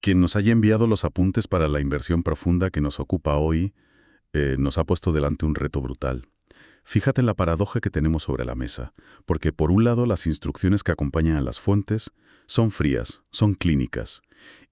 Quien nos haya enviado los apuntes para la inversión profunda que nos ocupa hoy, nos ha puesto delante un reto brutal. Fíjate en la paradoja que tenemos sobre la mesa, porque por un lado las instrucciones que acompañan a las fuentes son frías, son clínicas,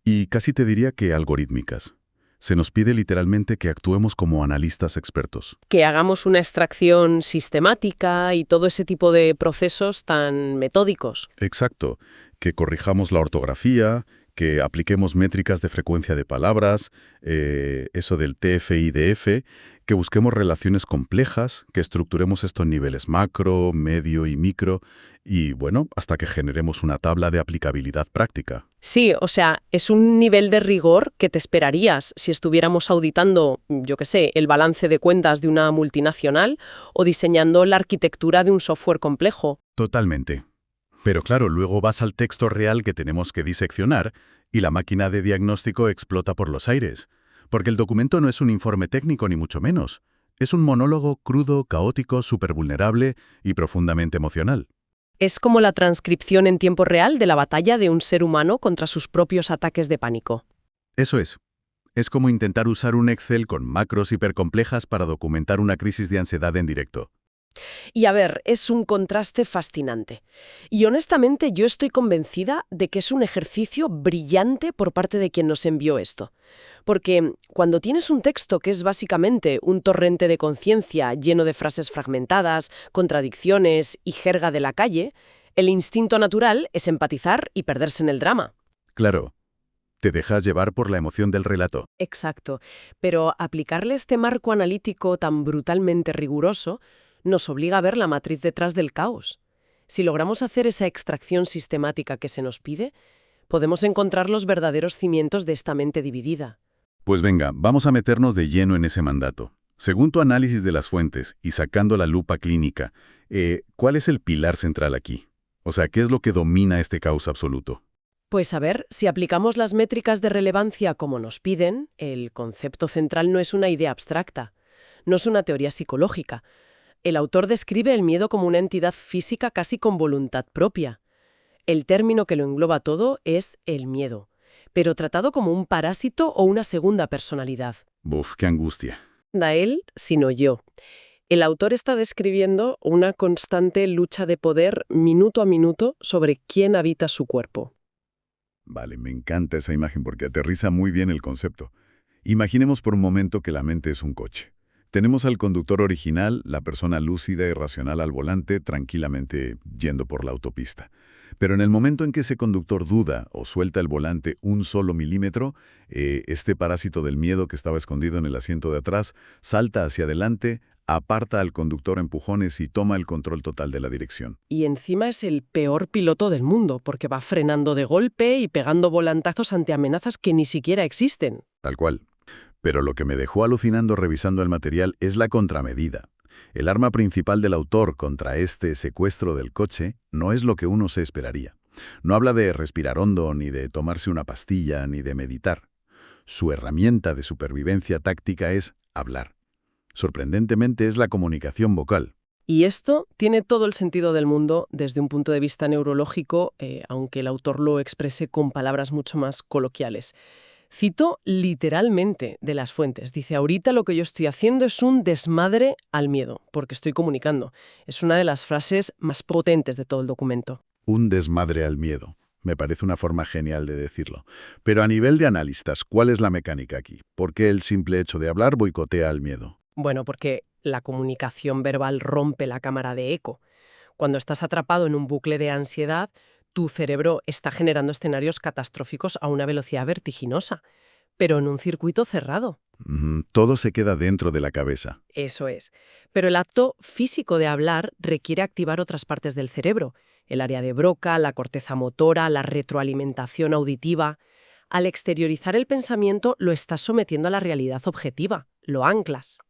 y casi te diría que algorítmicas. Se nos pide literalmente que actuemos como analistas expertos. Que hagamos una extracción sistemática y todo ese tipo de procesos tan metódicos. Exacto, que corrijamos la ortografía, que apliquemos métricas de frecuencia de palabras, eso del TF-IDF, que busquemos relaciones complejas, que estructuremos esto en niveles macro, medio y micro, y bueno, hasta que generemos una tabla de aplicabilidad práctica. Sí, o sea, es un nivel de rigor que te esperarías si estuviéramos auditando, yo qué sé, el balance de cuentas de una multinacional o diseñando la arquitectura de un software complejo. Totalmente. Pero claro, luego vas al texto real que tenemos que diseccionar y la máquina de diagnóstico explota por los aires. Porque el documento no es un informe técnico ni mucho menos. Es un monólogo crudo, caótico, vulnerable y profundamente emocional. Es como la transcripción en tiempo real de la batalla de un ser humano contra sus propios ataques de pánico. Eso es. Es como intentar usar un Excel con macros hipercomplejas para documentar una crisis de ansiedad en directo. Y a ver, es un contraste fascinante. Y honestamente yo estoy convencida de que es un ejercicio brillante por parte de quien nos envió esto. Porque cuando tienes un texto que es básicamente un torrente de conciencia lleno de frases fragmentadas, contradicciones y jerga de la calle, el instinto natural es empatizar y perderse en el drama. Claro, te dejas llevar por la emoción del relato. Exacto. Pero aplicarle este marco analítico tan brutalmente riguroso nos obliga a ver la matriz detrás del caos. Si logramos hacer esa extracción sistemática que se nos pide, podemos encontrar los verdaderos cimientos de esta mente dividida. Pues venga, vamos a meternos de lleno en ese mandato. Según tu análisis de las fuentes y sacando la lupa clínica, ¿cuál es el pilar central aquí? O sea, ¿qué es lo que domina este caos absoluto? Pues a ver, si aplicamos las métricas de relevancia como nos piden, el concepto central no es una idea abstracta, no es una teoría psicológica. El autor describe el miedo como una entidad física casi con voluntad propia. El término que lo engloba todo es el miedo, pero tratado como un parásito o una segunda personalidad. Buf, qué angustia. Da él, sino yo. El autor está describiendo una constante lucha de poder minuto a minuto sobre quién habita su cuerpo. Vale, me encanta esa imagen porque aterriza muy bien el concepto. Imaginemos por un momento que la mente es un coche. Tenemos al conductor original, la persona lúcida y racional al volante, tranquilamente yendo por la autopista. Pero en el momento en que ese conductor duda o suelta el volante un solo milímetro, este parásito del miedo que estaba escondido en el asiento de atrás salta hacia adelante, aparta al conductor a empujones y toma el control total de la dirección. Y encima es el peor piloto del mundo, porque va frenando de golpe y pegando volantazos ante amenazas que ni siquiera existen. Tal cual. Pero lo que me dejó alucinando revisando el material es la contramedida. El arma principal del autor contra este secuestro del coche no es lo que uno se esperaría. No habla de respirar hondo, ni de tomarse una pastilla, ni de meditar. Su herramienta de supervivencia táctica es hablar. Sorprendentemente es la comunicación vocal. Y esto tiene todo el sentido del mundo desde un punto de vista neurológico, aunque el autor lo exprese con palabras mucho más coloquiales. Cito literalmente de las fuentes. Dice, ahorita lo que yo estoy haciendo es un desmadre al miedo, porque estoy comunicando. Es una de las frases más potentes de todo el documento. Un desmadre al miedo. Me parece una forma genial de decirlo. Pero a nivel de analistas, ¿cuál es la mecánica aquí? ¿Por qué el simple hecho de hablar boicotea al miedo? Bueno, porque la comunicación verbal rompe la cámara de eco. Cuando estás atrapado en un bucle de ansiedad, tu cerebro está generando escenarios catastróficos a una velocidad vertiginosa, pero en un circuito cerrado. Todo se queda dentro de la cabeza. Eso es. Pero el acto físico de hablar requiere activar otras partes del cerebro, el área de Broca, la corteza motora, la retroalimentación auditiva. Al exteriorizar el pensamiento, lo estás sometiendo a la realidad objetiva, lo anclas.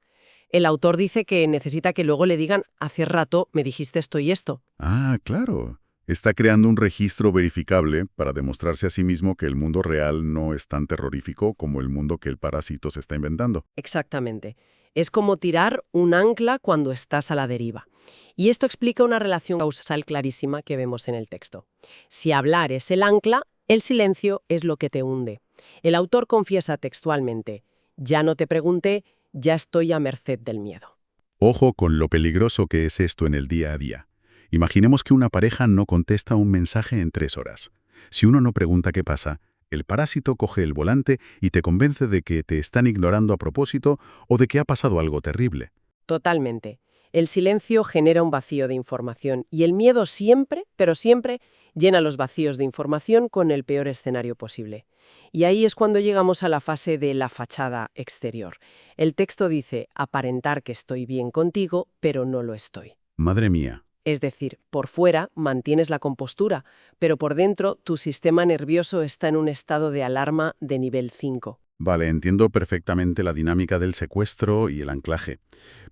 El autor dice que necesita que luego le digan, hace rato me dijiste esto y esto. Ah, claro. Está creando un registro verificable para demostrarse a sí mismo que el mundo real no es tan terrorífico como el mundo que el parásito se está inventando. Exactamente. Es como tirar un ancla cuando estás a la deriva. Y esto explica una relación causal clarísima que vemos en el texto. Si hablar es el ancla, el silencio es lo que te hunde. El autor confiesa textualmente: ya no te pregunté, ya estoy a merced del miedo. Ojo con lo peligroso que es esto en el día a día. Imaginemos que una pareja no contesta un mensaje en 3 horas. Si uno no pregunta qué pasa, el parásito coge el volante y te convence de que te están ignorando a propósito o de que ha pasado algo terrible. Totalmente. El silencio genera un vacío de información y el miedo siempre, pero siempre, llena los vacíos de información con el peor escenario posible. Y ahí es cuando llegamos a la fase de la fachada exterior. El texto dice: aparentar que estoy bien contigo, pero no lo estoy. Madre mía. Es decir, por fuera mantienes la compostura, pero por dentro tu sistema nervioso está en un estado de alarma de nivel 5. Vale, entiendo perfectamente la dinámica del secuestro y el anclaje.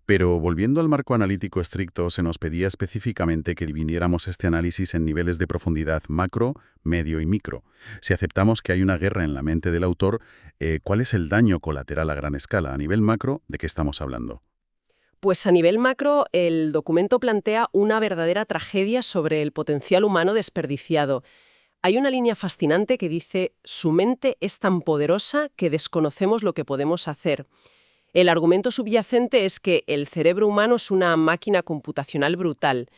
Pero volviendo al marco analítico estricto, se nos pedía específicamente que dividiéramos este análisis en niveles de profundidad macro, medio y micro. Si aceptamos que hay una guerra en la mente del autor, ¿cuál es el daño colateral a gran escala? A nivel macro, ¿de qué estamos hablando? Pues a nivel macro, el documento plantea una verdadera tragedia sobre el potencial humano desperdiciado. Hay una línea fascinante que dice: su mente es tan poderosa que desconocemos lo que podemos hacer. El argumento subyacente es que el cerebro humano es una máquina computacional brutal,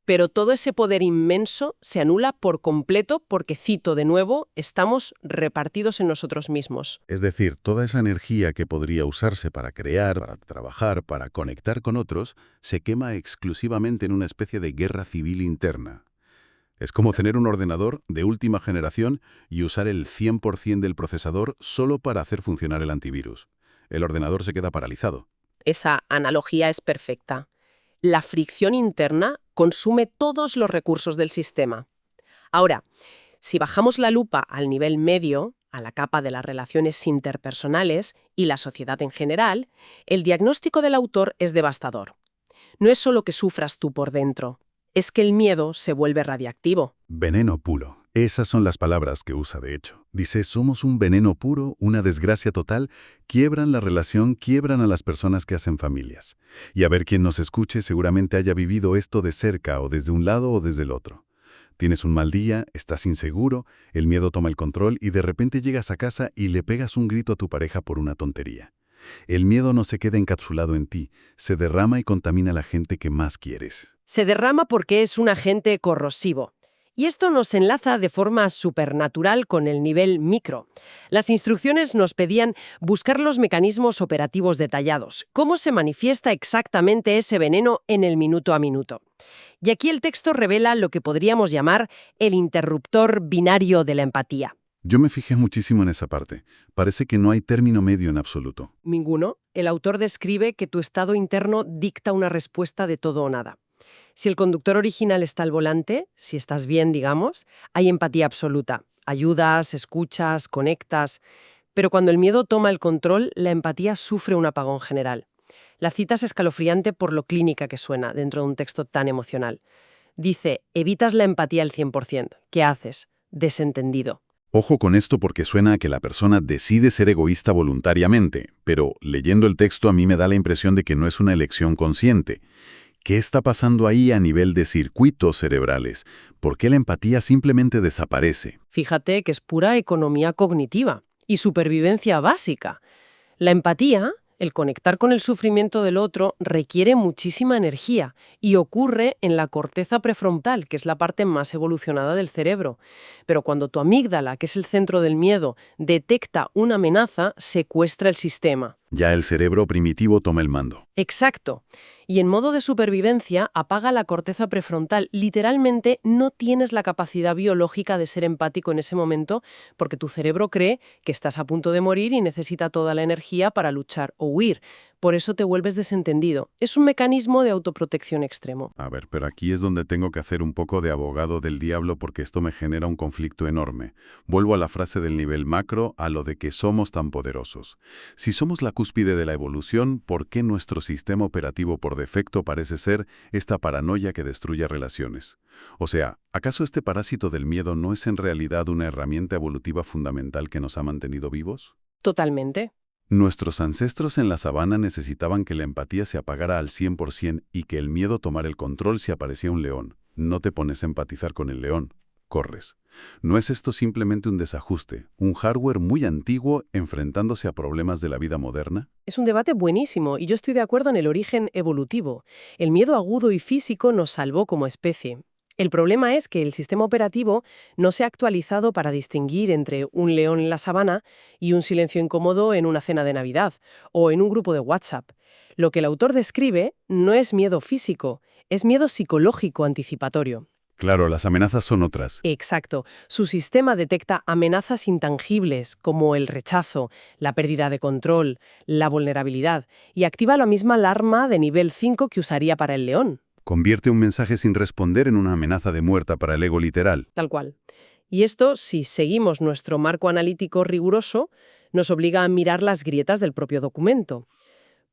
pero todo ese poder inmenso se anula por completo porque, cito de nuevo, estamos repartidos en nosotros mismos. Es decir, toda esa energía que podría usarse para crear, para trabajar, para conectar con otros, se quema exclusivamente en una especie de guerra civil interna. Es como tener un ordenador de última generación y usar el 100% del procesador solo para hacer funcionar el antivirus. El ordenador se queda paralizado. Esa analogía es perfecta. La fricción interna consume todos los recursos del sistema. Ahora, si bajamos la lupa al nivel medio, a la capa de las relaciones interpersonales y la sociedad en general, el diagnóstico del autor es devastador. No es solo que sufras tú por dentro, es que el miedo se vuelve radiactivo. Veneno puro. Esas son las palabras que usa, de hecho. Dice: somos un veneno puro, una desgracia total, quiebran la relación, quiebran a las personas que hacen familias. Y a ver, quien nos escuche seguramente haya vivido esto de cerca, o desde un lado o desde el otro. Tienes un mal día, estás inseguro, el miedo toma el control y de repente llegas a casa y le pegas un grito a tu pareja por una tontería. El miedo no se queda encapsulado en ti, se derrama y contamina a la gente que más quieres. Se derrama porque es un agente corrosivo. Y esto nos enlaza de forma supernatural con el nivel micro. Las instrucciones nos pedían buscar los mecanismos operativos detallados, cómo se manifiesta exactamente ese veneno en el minuto a minuto. Y aquí el texto revela lo que podríamos llamar el interruptor binario de la empatía. Yo me fijé muchísimo en esa parte. Parece que no hay término medio en absoluto. Ninguno. El autor describe que tu estado interno dicta una respuesta de todo o nada. Si el conductor original está al volante, si estás bien, digamos, hay empatía absoluta. Ayudas, escuchas, conectas. Pero cuando el miedo toma el control, la empatía sufre un apagón general. La cita es escalofriante por lo clínica que suena dentro de un texto tan emocional. Dice: evitas la empatía al 100%. ¿Qué haces? Desentendido. Ojo con esto porque suena a que la persona decide ser egoísta voluntariamente, pero leyendo el texto a mí me da la impresión de que no es una elección consciente. ¿Qué está pasando ahí a nivel de circuitos cerebrales? ¿Por qué la empatía simplemente desaparece? Fíjate que es pura economía cognitiva y supervivencia básica. La empatía, el conectar con el sufrimiento del otro, requiere muchísima energía y ocurre en la corteza prefrontal, que es la parte más evolucionada del cerebro. Pero cuando tu amígdala, que es el centro del miedo, detecta una amenaza, secuestra el sistema. Ya el cerebro primitivo toma el mando. Exacto. Y en modo de supervivencia apaga la corteza prefrontal. Literalmente no tienes la capacidad biológica de ser empático en ese momento porque tu cerebro cree que estás a punto de morir y necesita toda la energía para luchar o huir. Por eso te vuelves desentendido. Es un mecanismo de autoprotección extremo. A ver, pero aquí es donde tengo que hacer un poco de abogado del diablo porque esto me genera un conflicto enorme. Vuelvo a la frase del nivel macro, a lo de que somos tan poderosos. Si somos la cúspide de la evolución, ¿por qué nuestro sistema operativo por defecto parece ser esta paranoia que destruye relaciones? O sea, ¿acaso este parásito del miedo no es en realidad una herramienta evolutiva fundamental que nos ha mantenido vivos? Totalmente. Nuestros ancestros en la sabana necesitaban que la empatía se apagara al 100% y que el miedo tomara el control si aparecía un león. No te pones a empatizar con el león. corres. ¿No es esto simplemente un desajuste, un hardware muy antiguo enfrentándose a problemas de la vida moderna? Es un debate buenísimo y yo estoy de acuerdo en el origen evolutivo. El miedo agudo y físico nos salvó como especie. El problema es que el sistema operativo no se ha actualizado para distinguir entre un león en la sabana y un silencio incómodo en una cena de Navidad o en un grupo de WhatsApp. Lo que el autor describe no es miedo físico, es miedo psicológico anticipatorio. Claro, las amenazas son otras. Exacto. Su sistema detecta amenazas intangibles como el rechazo, la pérdida de control, la vulnerabilidad y activa la misma alarma de nivel 5 que usaría para el león. Convierte un mensaje sin responder en una amenaza de muerte para el ego literal. Tal cual. Y esto, si seguimos nuestro marco analítico riguroso, nos obliga a mirar las grietas del propio documento.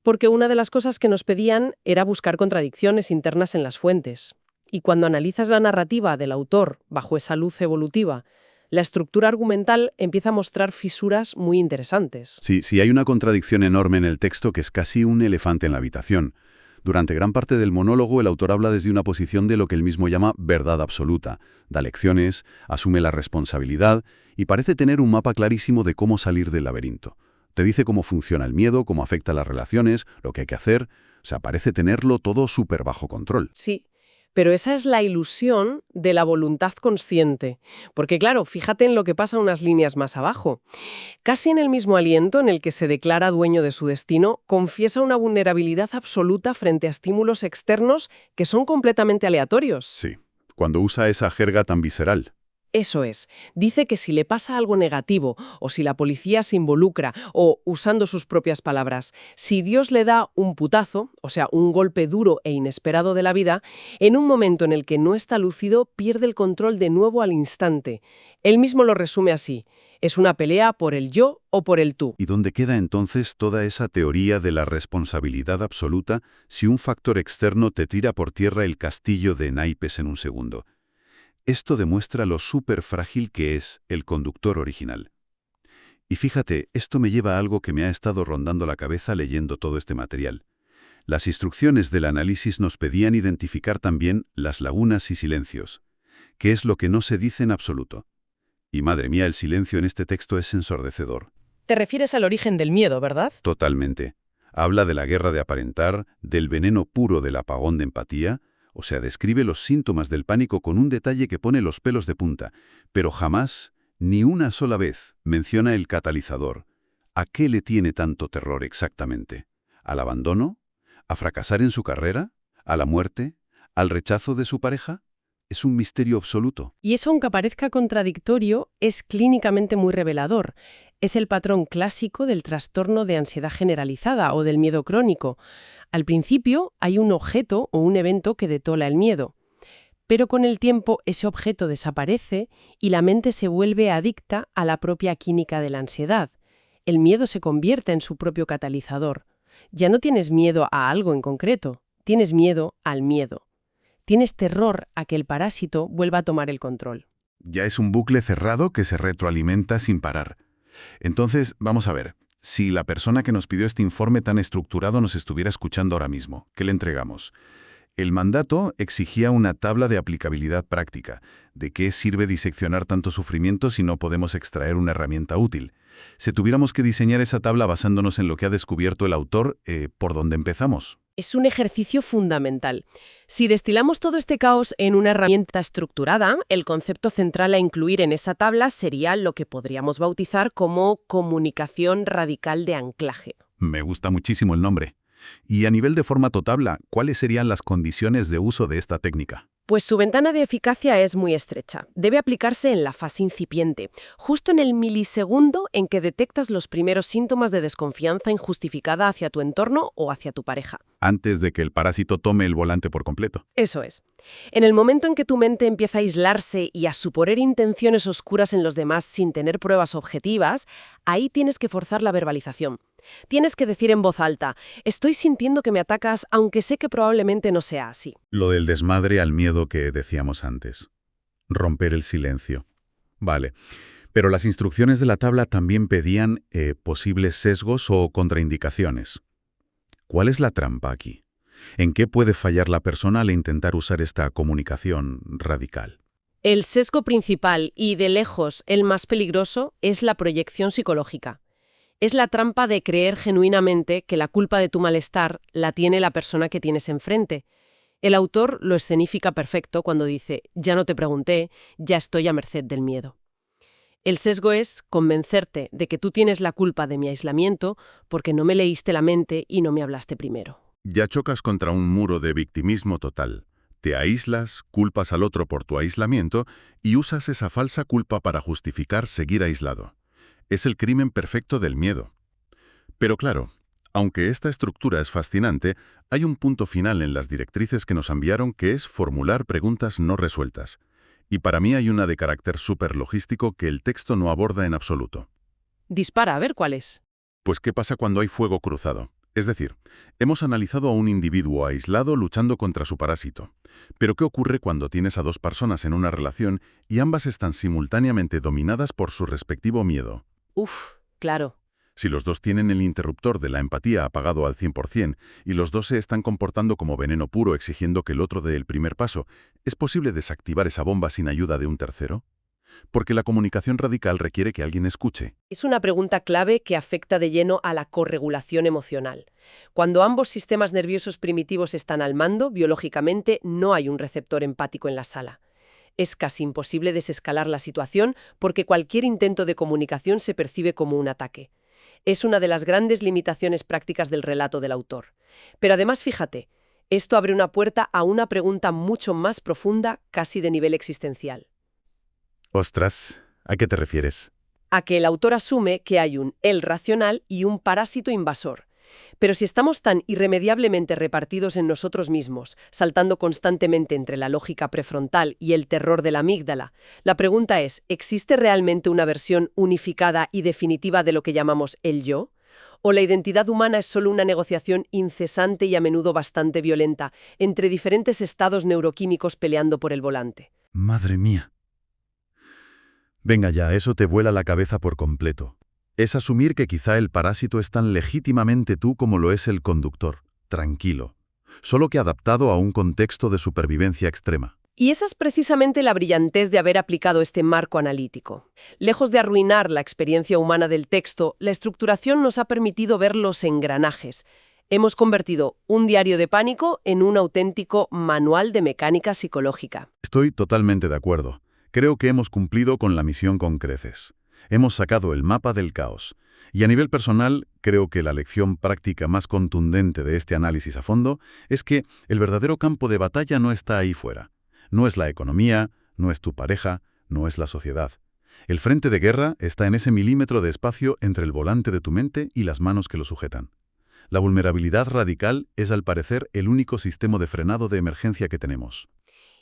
Porque una de las cosas que nos pedían era buscar contradicciones internas en las fuentes. Y cuando analizas la narrativa del autor bajo esa luz evolutiva, la estructura argumental empieza a mostrar fisuras muy interesantes. Sí, hay una contradicción enorme en el texto que es casi un elefante en la habitación. Durante gran parte del monólogo, el autor habla desde una posición de lo que él mismo llama verdad absoluta. Da lecciones, asume la responsabilidad y parece tener un mapa clarísimo de cómo salir del laberinto. Te dice cómo funciona el miedo, cómo afecta a las relaciones, lo que hay que hacer. O sea, parece tenerlo todo súper bajo control. Sí. Pero esa es la ilusión de la voluntad consciente. Porque claro, fíjate en lo que pasa unas líneas más abajo. Casi en el mismo aliento en el que se declara dueño de su destino, confiesa una vulnerabilidad absoluta frente a estímulos externos que son completamente aleatorios. Sí, cuando usa esa jerga tan visceral. Eso es. Dice que si le pasa algo negativo, o si la policía se involucra, o, usando sus propias palabras, si Dios le da un putazo, o sea, un golpe duro e inesperado de la vida, en un momento en el que no está lúcido, pierde el control de nuevo al instante. Él mismo lo resume así. Es una pelea por el yo o por el tú. ¿Y dónde queda entonces toda esa teoría de la responsabilidad absoluta si un factor externo te tira por tierra el castillo de naipes en un segundo? Esto demuestra lo súper frágil que es el conductor original. Y fíjate, esto me lleva a algo que me ha estado rondando la cabeza leyendo todo este material. Las instrucciones del análisis nos pedían identificar también las lagunas y silencios, que es lo que no se dice en absoluto. Y madre mía, el silencio en este texto es ensordecedor. Te refieres al origen del miedo, ¿verdad? Totalmente. Habla de la guerra de aparentar, del veneno puro del apagón de empatía. O sea, describe los síntomas del pánico con un detalle que pone los pelos de punta, pero jamás, ni una sola vez, menciona el catalizador. ¿A qué le tiene tanto terror exactamente? ¿Al abandono? ¿A fracasar en su carrera? ¿A la muerte? ¿Al rechazo de su pareja? Es un misterio absoluto. Y eso, aunque parezca contradictorio, es clínicamente muy revelador. Es el patrón clásico del trastorno de ansiedad generalizada o del miedo crónico. Al principio hay un objeto o un evento que detola el miedo. Pero con el tiempo ese objeto desaparece y la mente se vuelve adicta a la propia química de la ansiedad. El miedo se convierte en su propio catalizador. Ya no tienes miedo a algo en concreto, tienes miedo al miedo. Tienes terror a que el parásito vuelva a tomar el control. Ya es un bucle cerrado que se retroalimenta sin parar. Entonces, vamos a ver. Si la persona que nos pidió este informe tan estructurado nos estuviera escuchando ahora mismo, ¿qué le entregamos? El mandato exigía una tabla de aplicabilidad práctica. ¿De qué sirve diseccionar tanto sufrimiento si no podemos extraer una herramienta útil? Si tuviéramos que diseñar esa tabla basándonos en lo que ha descubierto el autor, ¿por dónde empezamos? Es un ejercicio fundamental. Si destilamos todo este caos en una herramienta estructurada, el concepto central a incluir en esa tabla sería lo que podríamos bautizar como comunicación radical de anclaje. Me gusta muchísimo el nombre. Y a nivel de formato tabla, ¿cuáles serían las condiciones de uso de esta técnica? Pues su ventana de eficacia es muy estrecha. Debe aplicarse en la fase incipiente, justo en el milisegundo en que detectas los primeros síntomas de desconfianza injustificada hacia tu entorno o hacia tu pareja. Antes de que el parásito tome el volante por completo. Eso es. En el momento en que tu mente empieza a aislarse y a suponer intenciones oscuras en los demás sin tener pruebas objetivas, ahí tienes que forzar la verbalización. Tienes que decir en voz alta, estoy sintiendo que me atacas, aunque sé que probablemente no sea así. Lo del desmadre al miedo que decíamos antes. Romper el silencio. Vale. Pero las instrucciones de la tabla también pedían posibles sesgos o contraindicaciones. ¿Cuál es la trampa aquí? ¿En qué puede fallar la persona al intentar usar esta comunicación radical? El sesgo principal y, de lejos, el más peligroso es la proyección psicológica. Es la trampa de creer genuinamente que la culpa de tu malestar la tiene la persona que tienes enfrente. El autor lo escenifica perfecto cuando dice, ya no te pregunté, ya estoy a merced del miedo. El sesgo es convencerte de que tú tienes la culpa de mi aislamiento porque no me leíste la mente y no me hablaste primero. Ya chocas contra un muro de victimismo total. Te aíslas, culpas al otro por tu aislamiento y usas esa falsa culpa para justificar seguir aislado. Es el crimen perfecto del miedo. Pero claro, aunque esta estructura es fascinante, hay un punto final en las directrices que nos enviaron que es formular preguntas no resueltas. Y para mí hay una de carácter superlogístico que el texto no aborda en absoluto. Dispara, a ver cuál es. Pues, ¿qué pasa cuando hay fuego cruzado? Es decir, hemos analizado a un individuo aislado luchando contra su parásito. Pero ¿qué ocurre cuando tienes a dos personas en una relación y ambas están simultáneamente dominadas por su respectivo miedo? Uf, claro. Si los dos tienen el interruptor de la empatía apagado al 100% y los dos se están comportando como veneno puro exigiendo que el otro dé el primer paso, ¿es posible desactivar esa bomba sin ayuda de un tercero? Porque la comunicación radical requiere que alguien escuche. Es una pregunta clave que afecta de lleno a la corregulación emocional. Cuando ambos sistemas nerviosos primitivos están al mando, biológicamente no hay un receptor empático en la sala. Es casi imposible desescalar la situación porque cualquier intento de comunicación se percibe como un ataque. Es una de las grandes limitaciones prácticas del relato del autor. Pero además, fíjate, esto abre una puerta a una pregunta mucho más profunda, casi de nivel existencial. Ostras, ¿a qué te refieres? A que el autor asume que hay un él racional y un parásito invasor. Pero si estamos tan irremediablemente repartidos en nosotros mismos, saltando constantemente entre la lógica prefrontal y el terror de la amígdala, la pregunta es, ¿existe realmente una versión unificada y definitiva de lo que llamamos el yo? ¿O la identidad humana es solo una negociación incesante y a menudo bastante violenta entre diferentes estados neuroquímicos peleando por el volante? Madre mía. Venga ya, eso te vuela la cabeza por completo. Es asumir que quizá el parásito es tan legítimamente tú como lo es el conductor, tranquilo, solo que adaptado a un contexto de supervivencia extrema. Y esa es precisamente la brillantez de haber aplicado este marco analítico. Lejos de arruinar la experiencia humana del texto, la estructuración nos ha permitido ver los engranajes. Hemos convertido un diario de pánico en un auténtico manual de mecánica psicológica. Estoy totalmente de acuerdo. Creo que hemos cumplido con la misión con creces. Hemos sacado el mapa del caos. Y a nivel personal, creo que la lección práctica más contundente de este análisis a fondo es que el verdadero campo de batalla no está ahí fuera. No es la economía, no es tu pareja, no es la sociedad. El frente de guerra está en ese milímetro de espacio entre el volante de tu mente y las manos que lo sujetan. La vulnerabilidad radical es, al parecer, el único sistema de frenado de emergencia que tenemos.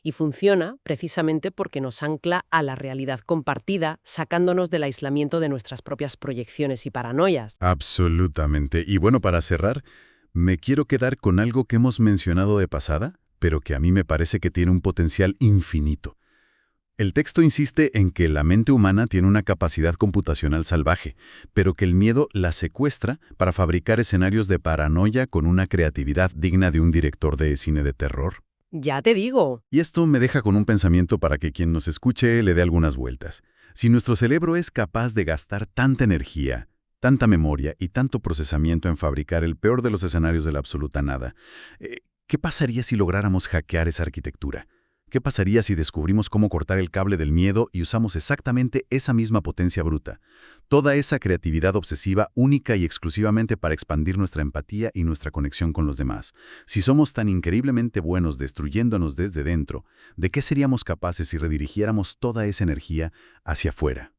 Y funciona precisamente porque nos ancla a la realidad compartida, sacándonos del aislamiento de nuestras propias proyecciones y paranoias. Absolutamente. Y bueno, para cerrar, me quiero quedar con algo que hemos mencionado de pasada, pero que a mí me parece que tiene un potencial infinito. El texto insiste en que la mente humana tiene una capacidad computacional salvaje, pero que el miedo la secuestra para fabricar escenarios de paranoia con una creatividad digna de un director de cine de terror. Ya te digo. Y esto me deja con un pensamiento para que quien nos escuche le dé algunas vueltas. Si nuestro cerebro es capaz de gastar tanta energía, tanta memoria y tanto procesamiento en fabricar el peor de los escenarios de la absoluta nada, ¿qué pasaría si lográramos hackear esa arquitectura? ¿Qué pasaría si descubrimos cómo cortar el cable del miedo y usamos exactamente esa misma potencia bruta? Toda esa creatividad obsesiva única y exclusivamente para expandir nuestra empatía y nuestra conexión con los demás. Si somos tan increíblemente buenos destruyéndonos desde dentro, ¿de qué seríamos capaces si redirigiéramos toda esa energía hacia afuera?